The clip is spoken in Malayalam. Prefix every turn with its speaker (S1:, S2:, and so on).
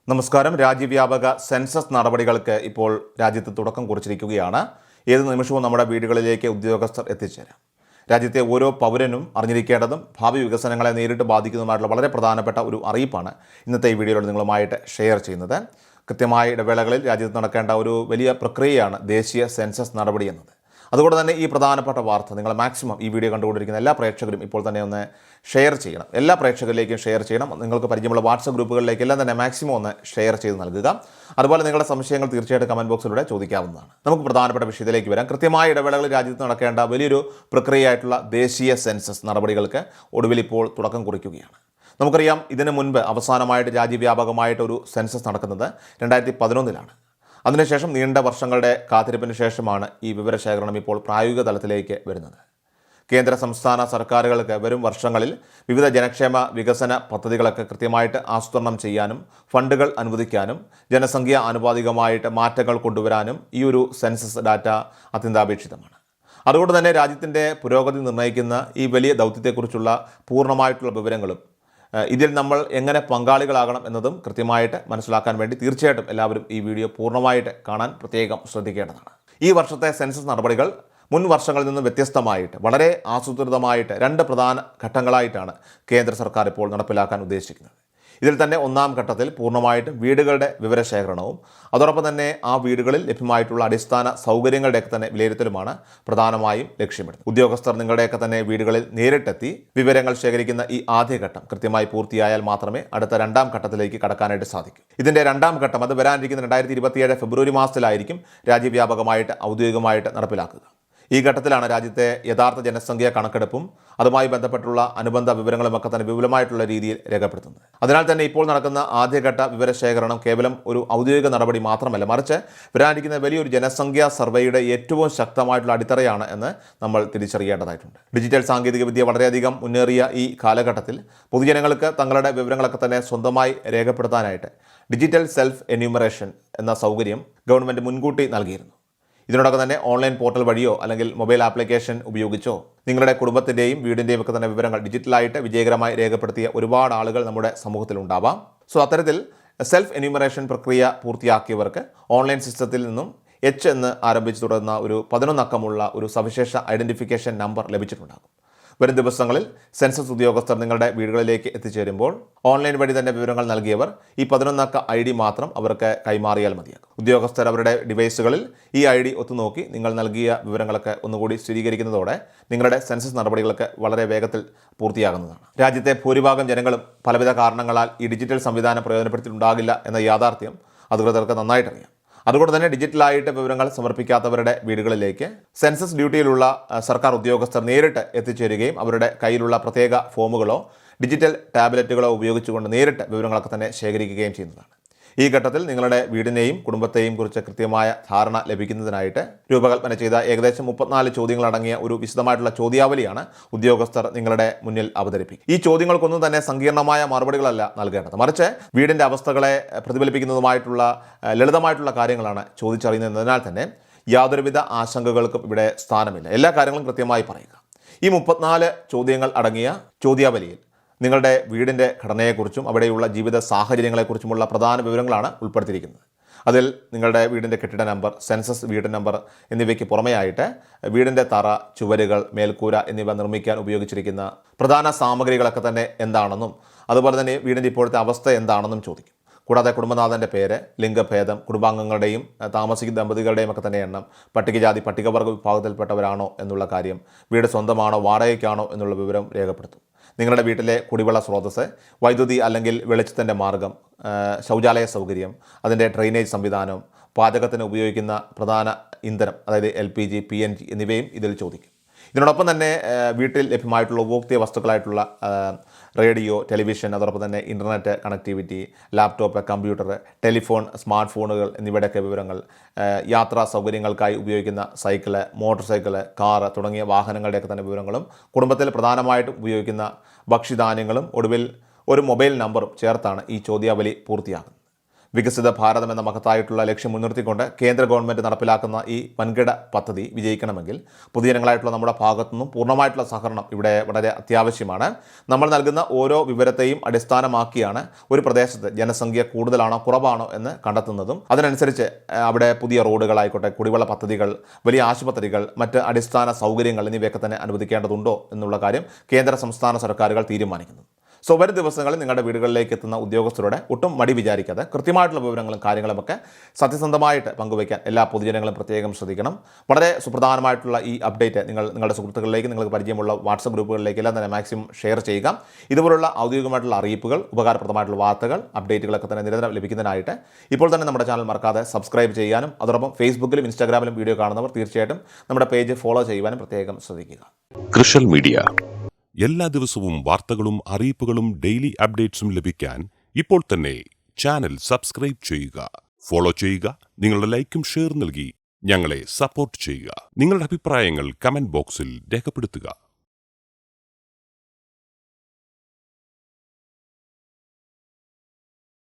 S1: നമസ്കാരം. രാജ്യവ്യാപക സെൻസസ് നടപടികൾക്ക് ഇപ്പോൾ രാജ്യത്ത് തുടക്കം കുറിച്ചിരിക്കുകയാണ്. ഏത് നിമിഷവും നമ്മുടെ വീടുകളിലേക്ക് ഉദ്യോഗസ്ഥർ എത്തിച്ചേരാം. രാജ്യത്തെ ഓരോ പൗരനും അറിഞ്ഞിരിക്കേണ്ടതും ഭാവി വികസനങ്ങളെ നേരിട്ട് ബാധിക്കുന്നതുമായിട്ടുള്ള വളരെ പ്രധാനപ്പെട്ട ഒരു അറിയിപ്പാണ് ഇന്നത്തെ ഈ വീഡിയോയിൽ നിങ്ങളുമായിട്ട് ഷെയർ ചെയ്യുന്നത്. കൃത്യമായ ഇടവേളകളിൽ രാജ്യത്ത് നടക്കേണ്ട ഒരു വലിയ പ്രക്രിയയാണ് ദേശീയ സെൻസസ് നടപടി എന്നത്. അതുകൊണ്ട് തന്നെ ഈ പ്രധാനപ്പെട്ട വാർത്ത നിങ്ങൾ മാക്സിമം ഈ വീഡിയോ കണ്ടുകൊണ്ടിരിക്കുന്ന എല്ലാ പ്രേക്ഷകരും ഇപ്പോൾ തന്നെ ഒന്ന് ഷെയർ ചെയ്യണം. എല്ലാ പ്രേക്ഷകരിലേക്കും ഷെയർ ചെയ്യണം. നിങ്ങൾക്ക് പരിചയമുള്ള വാട്സപ്പ് ഗ്രൂപ്പുകളിലേക്കെല്ലാം തന്നെ മാക്സിമം ഒന്ന് ഷെയർ ചെയ്ത് നൽകുക. അതുപോലെ നിങ്ങളുടെ സംശയങ്ങൾ തീർച്ചയായിട്ടും കമൻറ്റ് ബോക്സിലൂടെ ചോദിക്കാവുന്നതാണ്. നമുക്ക് പ്രധാനപ്പെട്ട വിഷയത്തിലേക്ക് വരാം. കൃത്യമായ ഇടവേളകളിൽ രാജ്യത്ത് നടക്കേണ്ട വലിയൊരു പ്രക്രിയയായിട്ടുള്ള ദേശീയ സെൻസസ് നടപടികൾക്ക് ഒടുവിൽ ഇപ്പോൾ തുടക്കം കുറിക്കുകയാണ്. നമുക്കറിയാം, ഇതിനു മുൻപ് അവസാനമായിട്ട് രാജ്യവ്യാപകമായിട്ടൊരു സെൻസസ് നടക്കുന്നത് 2011 അതിനുശേഷം നീണ്ട വർഷങ്ങളുടെ കാത്തിരിപ്പിന് ശേഷമാണ് ഈ വിവരശേഖരണം ഇപ്പോൾ പ്രായോഗിക തലത്തിലേക്ക് വരുന്നത്. കേന്ദ്ര സംസ്ഥാന സർക്കാരുകൾക്ക് വരും വർഷങ്ങളിൽ വിവിധ ജനക്ഷേമ വികസന പദ്ധതികളൊക്കെ കൃത്യമായിട്ട് ആസൂത്രണം ചെയ്യാനും ഫണ്ടുകൾ അനുവദിക്കാനും ജനസംഖ്യ ആനുപാതികമായിട്ട് മാറ്റങ്ങൾ കൊണ്ടുവരാനും ഈ ഒരു സെൻസസ് ഡാറ്റ അത്യന്താപേക്ഷിതമാണ്. അതുകൊണ്ട് തന്നെ രാജ്യത്തിൻ്റെ പുരോഗതി നിർണ്ണയിക്കുന്ന ഈ വലിയ ദൗത്യത്തെക്കുറിച്ചുള്ള പൂർണ്ണമായിട്ടുള്ള വിവരങ്ങളും ഇതിൽ നമ്മൾ എങ്ങനെ പങ്കാളികളാകണം എന്നതും കൃത്യമായിട്ട് മനസ്സിലാക്കാൻ വേണ്ടി തീർച്ചയായിട്ടും എല്ലാവരും ഈ വീഡിയോ പൂർണ്ണമായിട്ട് കാണാൻ പ്രത്യേകം ശ്രദ്ധിക്കേണ്ടതാണ്. ഈ വർഷത്തെ സെൻസസ് നടപടികൾ മുൻ വർഷങ്ങളിൽ നിന്ന് വ്യത്യസ്തമായിട്ട് വളരെ ആസൂത്രിതമായിട്ട് 2 പ്രധാന ഘട്ടങ്ങളായിട്ടാണ് കേന്ദ്ര സർക്കാർ ഇപ്പോൾ നടപ്പിലാക്കാൻ ഉദ്ദേശിക്കുന്നത്. ഇതിൽ തന്നെ ഒന്നാം ഘട്ടത്തിൽ പൂർണ്ണമായിട്ടും വീടുകളുടെ വിവരശേഖരണവും അതോടൊപ്പം തന്നെ ആ വീടുകളിൽ ലഭ്യമായിട്ടുള്ള അടിസ്ഥാന സൗകര്യങ്ങളുടെയൊക്കെ തന്നെ വിലയിരുത്തലുമാണ് പ്രധാനമായും ലക്ഷ്യമിടുന്നത്. ഉദ്യോഗസ്ഥർ നിങ്ങളുടെയൊക്കെ തന്നെ വീടുകളിൽ നേരിട്ടെത്തി വിവരങ്ങൾ ശേഖരിക്കുന്ന ഈ ആദ്യഘട്ടം കൃത്യമായി പൂർത്തിയായാൽ മാത്രമേ അടുത്ത രണ്ടാം ഘട്ടത്തിലേക്ക് കടക്കാനായിട്ട് സാധിക്കൂ. ഇതിൻ്റെ രണ്ടാം ഘട്ടം അത് വരാനിരിക്കുന്ന 2027 ഫെബ്രുവരി മാസത്തിലായിരിക്കും രാജ്യവ്യാപകമായിട്ട് ഔദ്യോഗികമായിട്ട് നടപ്പിലാക്കുക. ഈ ഘട്ടത്തിലാണ് രാജ്യത്തെ യഥാർത്ഥ ജനസംഖ്യ കണക്കെടുപ്പും അതുമായി ബന്ധപ്പെട്ടുള്ള അനുബന്ധ വിവരങ്ങളുമൊക്കെ തന്നെ വിപുലമായിട്ടുള്ള രീതിയിൽ രേഖപ്പെടുത്തുന്നത്. അതിനാൽ തന്നെ ഇപ്പോൾ നടക്കുന്ന ആദ്യഘട്ട വിവരശേഖരണം കേവലം ഒരു ഔദ്യോഗിക നടപടി മാത്രമല്ല, മറിച്ച് വരാനിരിക്കുന്ന വലിയൊരു ജനസംഖ്യാ സർവേയുടെ ഏറ്റവും ശക്തമായിട്ടുള്ള അടിത്തറയാണ് എന്ന് നമ്മൾ തിരിച്ചറിയേണ്ടതായിട്ടുണ്ട്. ഡിജിറ്റൽ സാങ്കേതികവിദ്യ വളരെയധികം മുന്നേറിയ ഈ കാലഘട്ടത്തിൽ പൊതുജനങ്ങൾക്ക് തങ്ങളുടെ വിവരങ്ങളൊക്കെ തന്നെ സ്വന്തമായി രേഖപ്പെടുത്താനായിട്ട് ഡിജിറ്റൽ സെൽഫ് എന്യൂമറേഷൻ എന്ന സൗകര്യം ഗവൺമെൻറ് മുൻകൂട്ടി നൽകിയിരുന്നു. ഇതിനോടൊപ്പം തന്നെ ഓൺലൈൻ പോർട്ടൽ വഴിയോ അല്ലെങ്കിൽ മൊബൈൽ ആപ്ലിക്കേഷൻ ഉപയോഗിച്ചോ നിങ്ങളുടെ കുടുംബത്തിൻ്റെയും വീടിൻ്റെയും ഒക്കെ തന്നെ വിവരങ്ങൾ ഡിജിറ്റലായിട്ട് വിജയകരമായി രേഖപ്പെടുത്തിയ ഒരുപാട് ആളുകൾ നമ്മുടെ സമൂഹത്തിലുണ്ടാവാം. അത്തരത്തിൽ സെൽഫ് എന്യൂമറേഷൻ പ്രക്രിയ പൂർത്തിയാക്കിയവർക്ക് ഓൺലൈൻ സിസ്റ്റത്തിൽ നിന്നും H എന്ന് ആരംഭിച്ച് തുടർന്ന ഒരു 11 അക്കമുള്ള ഒരു സവിശേഷ ഐഡൻറ്റിഫിക്കേഷൻ നമ്പർ ലഭിച്ചിട്ടുണ്ടാകും. വരും ദിവസങ്ങളിൽ സെൻസസ് ഉദ്യോഗസ്ഥർ നിങ്ങളുടെ വീടുകളിലേക്ക് എത്തിച്ചേരുമ്പോൾ ഓൺലൈൻ വഴി തന്നെ വിവരങ്ങൾ നൽകിയവർ ഈ 11 അക്ക ID മാത്രം അവർക്ക് കൈമാറിയാൽ മതിയാകും. ഉദ്യോഗസ്ഥർ അവരുടെ ഡിവൈസുകളിൽ ഈ ID ഒത്തുനോക്കി നിങ്ങൾ നൽകിയ വിവരങ്ങളൊക്കെ ഒന്നുകൂടി സ്ഥിരീകരിക്കുന്നതോടെ നിങ്ങളുടെ സെൻസസ് നടപടികളൊക്കെ വളരെ വേഗത്തിൽ പൂർത്തിയാകുന്നതാണ്. രാജ്യത്തെ ഭൂരിഭാഗം ജനങ്ങളും പലവിധ കാരണങ്ങളാൽ ഈ ഡിജിറ്റൽ സംവിധാനം പ്രയോജനപ്പെടുത്തിയിട്ടുണ്ടാകില്ല എന്ന യാഥാർത്ഥ്യം അധികൃതർക്ക് നന്നായിട്ടറിയാം. അതുകൊണ്ട് തന്നെ ഡിജിറ്റലായിട്ട് വിവരങ്ങൾ സമർപ്പിക്കാത്തവരുടെ വീടുകളിലേക്ക് സെൻസസ് ഡ്യൂട്ടിയിലുള്ള സർക്കാർ ഉദ്യോഗസ്ഥർ നേരിട്ട് എത്തിച്ചേരുകയും അവരുടെ കയ്യിലുള്ള പ്രത്യേക ഫോമുകളോ ഡിജിറ്റൽ ടാബ്ലറ്റുകളോ ഉപയോഗിച്ചുകൊണ്ട് നേരിട്ട് വിവരങ്ങളൊക്കെ തന്നെ ശേഖരിക്കുകയും ചെയ്യുന്നതാണ്. ഈ ഘട്ടത്തിൽ നിങ്ങളുടെ വീടിനെയും കുടുംബത്തെയും കുറിച്ച് കൃത്യമായ ധാരണ ലഭിക്കുന്നതിനായിട്ട് രൂപകൽപ്പന ചെയ്ത ഏകദേശം 34 ചോദ്യങ്ങളടങ്ങിയ ഒരു വിശദമായിട്ടുള്ള ചോദ്യാവലിയാണ് ഉദ്യോഗസ്ഥർ നിങ്ങളുടെ മുന്നിൽ അവതരിപ്പിക്കും. ഈ ചോദ്യങ്ങൾക്കൊന്നും തന്നെ സങ്കീർണമായ മറുപടികളല്ല നൽകേണ്ടത്, മറിച്ച് വീടിൻ്റെ അവസ്ഥകളെ പ്രതിഫലിപ്പിക്കുന്നതുമായിട്ടുള്ള ലളിതമായിട്ടുള്ള കാര്യങ്ങളാണ് ചോദിച്ചറിയുന്നതിനാൽ തന്നെ യാതൊരുവിധ ആശങ്കകൾക്കും ഇവിടെ സ്ഥാനമില്ല. എല്ലാ കാര്യങ്ങളും കൃത്യമായി പറയുക. ഈ 34 ചോദ്യങ്ങൾ അടങ്ങിയ ചോദ്യാവലിയിൽ നിങ്ങളുടെ വീടിൻ്റെ ഘടനയെക്കുറിച്ചും അവിടെയുള്ള ജീവിത സാഹചര്യങ്ങളെക്കുറിച്ചുമുള്ള പ്രധാന വിവരങ്ങളാണ് ഉൾപ്പെടുത്തിയിരിക്കുന്നത്. അതിൽ നിങ്ങളുടെ വീടിൻ്റെ കെട്ടിട നമ്പർ, സെൻസസ് വീട് നമ്പർ എന്നിവയ്ക്ക് പുറമെയായിട്ട് വീടിൻ്റെ തറ, ചുവരുകൾ, മേൽക്കൂര എന്നിവ നിർമ്മിക്കാൻ ഉപയോഗിച്ചിരിക്കുന്ന പ്രധാന സാമഗ്രികളൊക്കെ തന്നെ എന്താണെന്നും അതുപോലെ തന്നെ വീടിൻ്റെ ഇപ്പോഴത്തെ അവസ്ഥ എന്താണെന്നും ചോദിക്കും. കൂടാതെ കുടുംബനാഥൻ്റെ പേര്, ലിംഗഭേദം, കുടുംബാംഗങ്ങളുടെയും താമസിക്കുന്ന ദമ്പതികളുടെയും ഒക്കെ തന്നെ എണ്ണം, പട്ടികജാതി പട്ടികവർഗ വിഭാഗത്തിൽപ്പെട്ടവരാണോ എന്നുള്ള കാര്യം, വീട് സ്വന്തമാണോ വാടകയ്ക്കാണോ എന്നുള്ള വിവരം രേഖപ്പെടുത്തും. നിങ്ങളുടെ വീട്ടിലെ കുടിവെള്ള സ്രോതസ്സ്, വൈദ്യുതി അല്ലെങ്കിൽ വെളിച്ചത്തിൻ്റെ മാർഗം, ശൗചാലയ സൗകര്യം, അതിൻ്റെ ഡ്രെയിനേജ് സംവിധാനം, പാചകത്തിന് ഉപയോഗിക്കുന്ന പ്രധാന ഇന്ധനം അതായത് LPG, PNG എന്നിവയും ഇതിൽ ചോദിക്കും. ഇതിനോടൊപ്പം തന്നെ വീട്ടിൽ ലഭ്യമായിട്ടുള്ള ഉപഭോക്തൃ വസ്തുക്കളായിട്ടുള്ള റേഡിയോ, ടെലിവിഷൻ, അതോടൊപ്പം തന്നെ internet connectivity, laptop, computer, telephone, smart ഫോണുകൾ എന്നിവയുടെയൊക്കെ വിവരങ്ങൾ, യാത്രാ സൗകര്യങ്ങൾക്കായി ഉപയോഗിക്കുന്ന സൈക്കിള്, മോട്ടോർ സൈക്കിള്, കാറ് തുടങ്ങിയ വാഹനങ്ങളുടെയൊക്കെ തന്നെ വിവരങ്ങളും കുടുംബത്തിൽ പ്രധാനമായിട്ടും ഉപയോഗിക്കുന്ന ഭക്ഷ്യധാന്യങ്ങളും ഒടുവിൽ ഒരു മൊബൈൽ നമ്പറും ചേർത്താണ് ഈ ചോദ്യാവലി പൂർത്തിയാകുന്നത്. വികസിത ഭാരതം എന്ന മഹത്തായിട്ടുള്ള ലക്ഷ്യം മുൻനിർത്തിക്കൊണ്ട് കേന്ദ്ര ഗവൺമെൻറ് നടപ്പിലാക്കുന്ന ഈ വൻകിട പദ്ധതി വിജയിക്കണമെങ്കിൽ പൊതുജനങ്ങളായിട്ടുള്ള നമ്മുടെ ഭാഗത്തുനിന്നും പൂർണ്ണമായിട്ടുള്ള സഹകരണം ഇവിടെ വളരെ അത്യാവശ്യമാണ്. നമ്മൾ നൽകുന്ന ഓരോ വിവരത്തെയും അടിസ്ഥാനമാക്കിയാണ് ഒരു പ്രദേശത്ത് ജനസംഖ്യ കൂടുതലാണോ കുറവാണോ എന്ന് കണ്ടെത്തുന്നതും അതിനനുസരിച്ച് അവിടെ പുതിയ റോഡുകളായിക്കോട്ടെ, കുടിവെള്ള പദ്ധതികൾ, വലിയ ആശുപത്രികൾ, മറ്റ് അടിസ്ഥാന സൗകര്യങ്ങൾ എന്നിവയൊക്കെ തന്നെ അനുവദിക്കേണ്ടതുണ്ടോ എന്നുള്ള കാര്യം കേന്ദ്ര സംസ്ഥാന സർക്കാരുകൾ തീരുമാനിക്കുന്നു. വരും ദിവസങ്ങളിൽ നിങ്ങളുടെ വീടുകളിലേക്ക് എത്തുന്ന ഉദ്യോഗസ്ഥരുടെ ഒട്ടും മടി വിചാരിക്കാതെ കൃത്യമായിട്ടുള്ള വിവരങ്ങളും കാര്യങ്ങളുമൊക്കെ സത്യസന്ധമായിട്ട് പങ്കുവയ്ക്കാൻ എല്ലാ പൊതുജനങ്ങളും പ്രത്യേകം ശ്രദ്ധിക്കണം. വളരെ സുപ്രധാനമായിട്ടുള്ള ഈ അപ്ഡേറ്റ് നിങ്ങളുടെ സുഹൃത്തുക്കളിലേക്ക്, നിങ്ങൾക്ക് പരിചയമുള്ള വാട്സപ്പ് ഗ്രൂപ്പുകളിലേക്ക് എല്ലാം തന്നെ മാക്സിമം ഷെയർ ചെയ്യുക. ഇതുപോലുള്ള ഔദ്യോഗികമായിട്ടുള്ള അറിയിപ്പുകൾ, ഉപകാരപ്രദമായിട്ടുള്ള വാർത്തകൾ, അപ്ഡേറ്റുകളൊക്കെ തന്നെ നിരന്തരം ലഭിക്കുന്നതിനായിട്ട് ഇപ്പോൾ തന്നെ നമ്മുടെ ചാനൽ മറക്കാതെ സബ്സ്ക്രൈബ് ചെയ്യാനും അതോടൊപ്പം ഫേസ്ബുക്കിലും ഇൻസ്റ്റാഗ്രാമിലും വീഡിയോ കാണുന്നവർ തീർച്ചയായിട്ടും നമ്മുടെ പേജ് ഫോളോ ചെയ്യുവാനും പ്രത്യേകം ശ്രദ്ധിക്കുക.
S2: കൃഷൽ മീഡിയ എല്ലാ ദിവസവും വാർത്തകളും അറിയിപ്പുകളും ഡെയിലി അപ്ഡേറ്റ്സും ലഭിക്കാൻ ഇപ്പോൾ തന്നെ ചാനൽ സബ്സ്ക്രൈബ് ചെയ്യുക, ഫോളോ ചെയ്യുക. നിങ്ങളുടെ ലൈക്കും ഷെയർ നൽകി ഞങ്ങളെ സപ്പോർട്ട് ചെയ്യുക. നിങ്ങളുടെ അഭിപ്രായങ്ങൾ കമന്റ് ബോക്സിൽ രേഖപ്പെടുത്തുക.